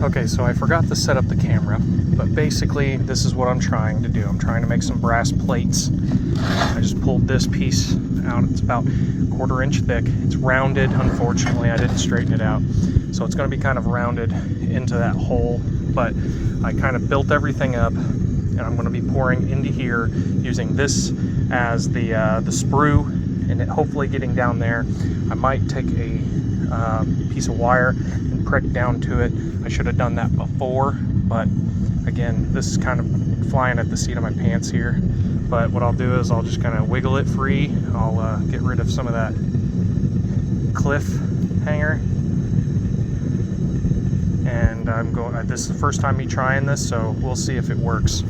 Okay, so I forgot to set up the camera, but basically this is what I'm trying to do. I'm trying to make some brass plates. I just pulled this piece out. It's about 1/4 inch thick. It's rounded, unfortunately. I didn't straighten it out. So it's going to be kind of rounded into that hole, but I kind of built everything up, and I'm going to be pouring into here using this as the sprue, and hopefully getting down there. I might take a piece of wire and prick down to it. I should have done that before, but again, this is kind of flying at the seat of my pants here. But what I'll do is I'll just kind of wiggle it free. I'll get rid of some of that cliff hanger, and I'm going. This is the first time me trying this, so we'll see if it works.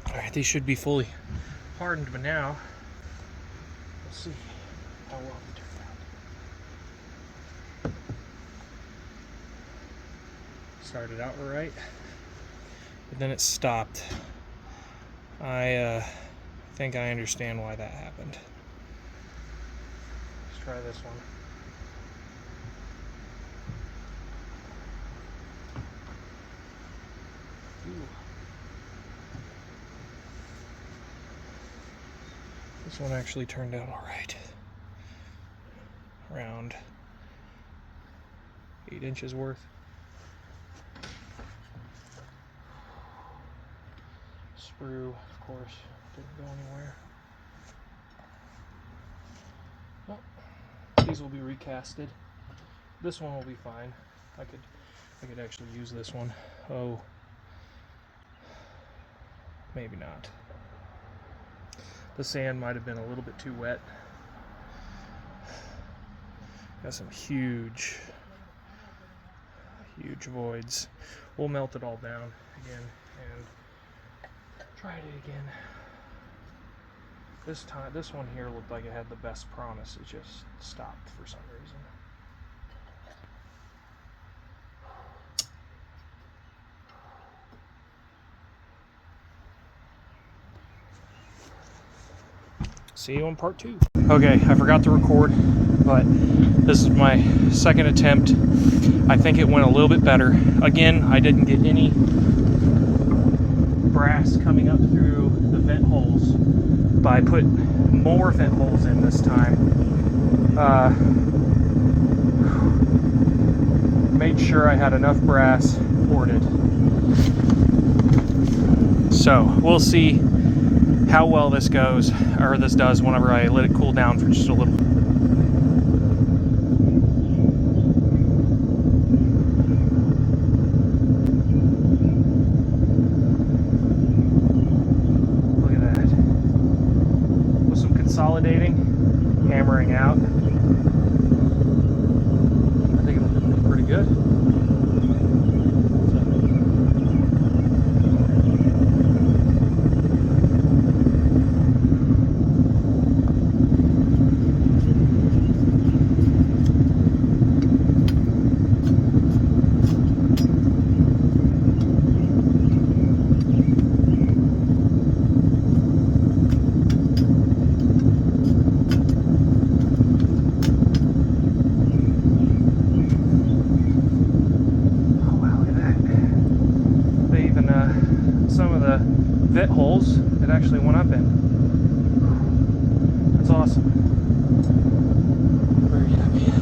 Alright, these should be fully hardened, but now let's see how well they turned out. Started out right, but then it stopped. I think I understand why that happened. Let's try this one. Ooh. This one actually turned out all right. Around 8 inches worth. Sprue, of course, didn't go anywhere. Well, these will be recasted. This one will be fine. I could actually use this one. Oh, maybe not. The sand might have been a little bit too wet. Got some huge voids. We'll melt it all down again and try it again. This time, this one here looked like it had the best promise. It just stopped for some reason. See you on part 2. Okay, I forgot to record, but this is my second attempt. I think it went a little bit better. Again, I didn't get any brass coming up through the vent holes, but I put more vent holes in this time. Made sure I had enough brass ported. So we'll see how well this goes, or this does, whenever I let it cool down for just a little bit. Look at that. With some consolidating, hammering out, I think it'll be pretty good. vent holes it actually went up in. That's awesome. Very happy.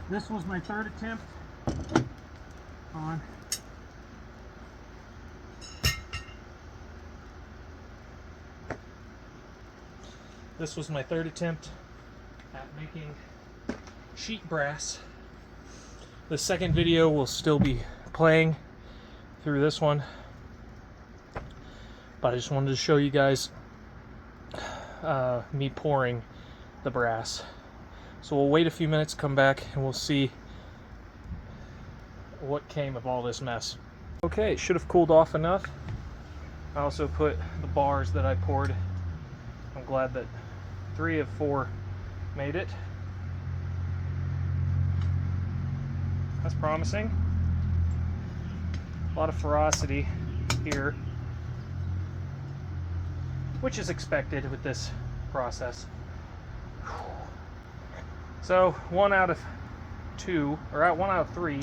This was my third attempt on at making sheet brass. The second video will still be playing through this one, but I just wanted to show you guys me pouring the brass. So we'll wait a few minutes, come back, and we'll see what came of all this mess. Okay, it should have cooled off enough. I also put the bars that I poured. I'm glad that 3 of 4 made it. That's promising. A lot of ferocity here, which is expected with this process. So 1 out of 2, or 1 out of 3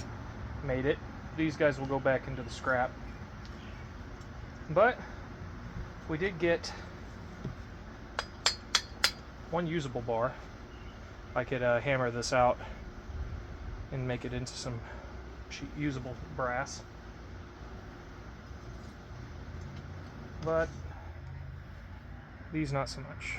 made it. These guys will go back into the scrap. But we did get 1 usable bar. I could hammer this out and make it into some usable brass. But these not so much.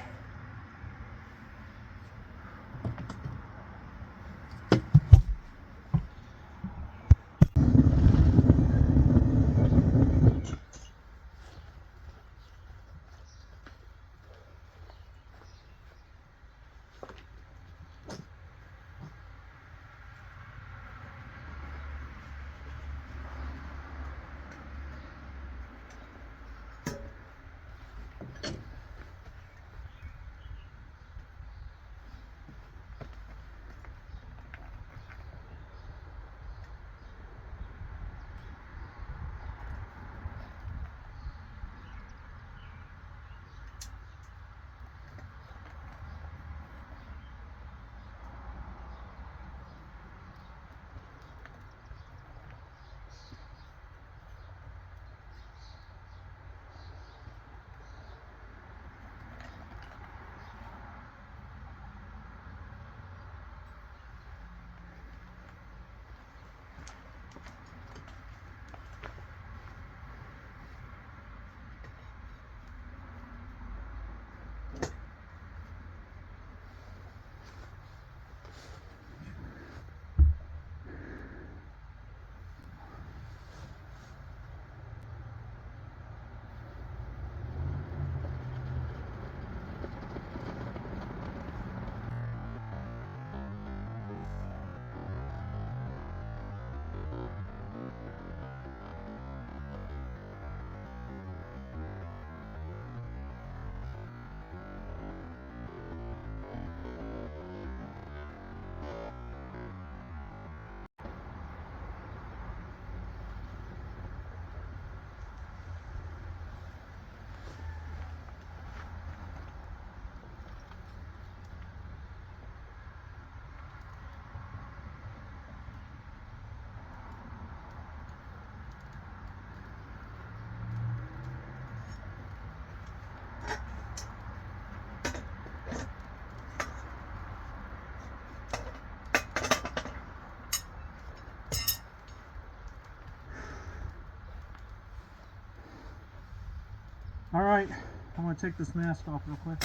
All right, I'm gonna take this mask off real quick.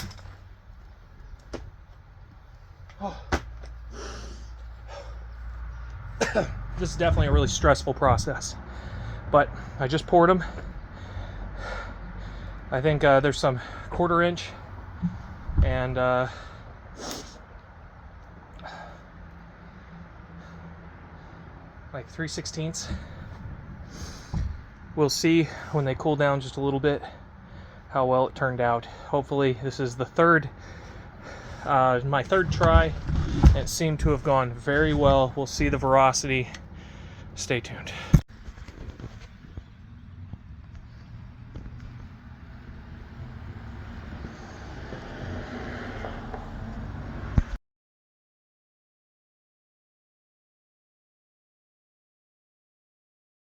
Oh. This is definitely a really stressful process, but I just poured them. I think there's some 1/4 inch and like 3/16. We'll see when they cool down just a little bit how well it turned out. Hopefully this is the my third try. It seemed to have gone very well. We'll see the veracity. Stay tuned.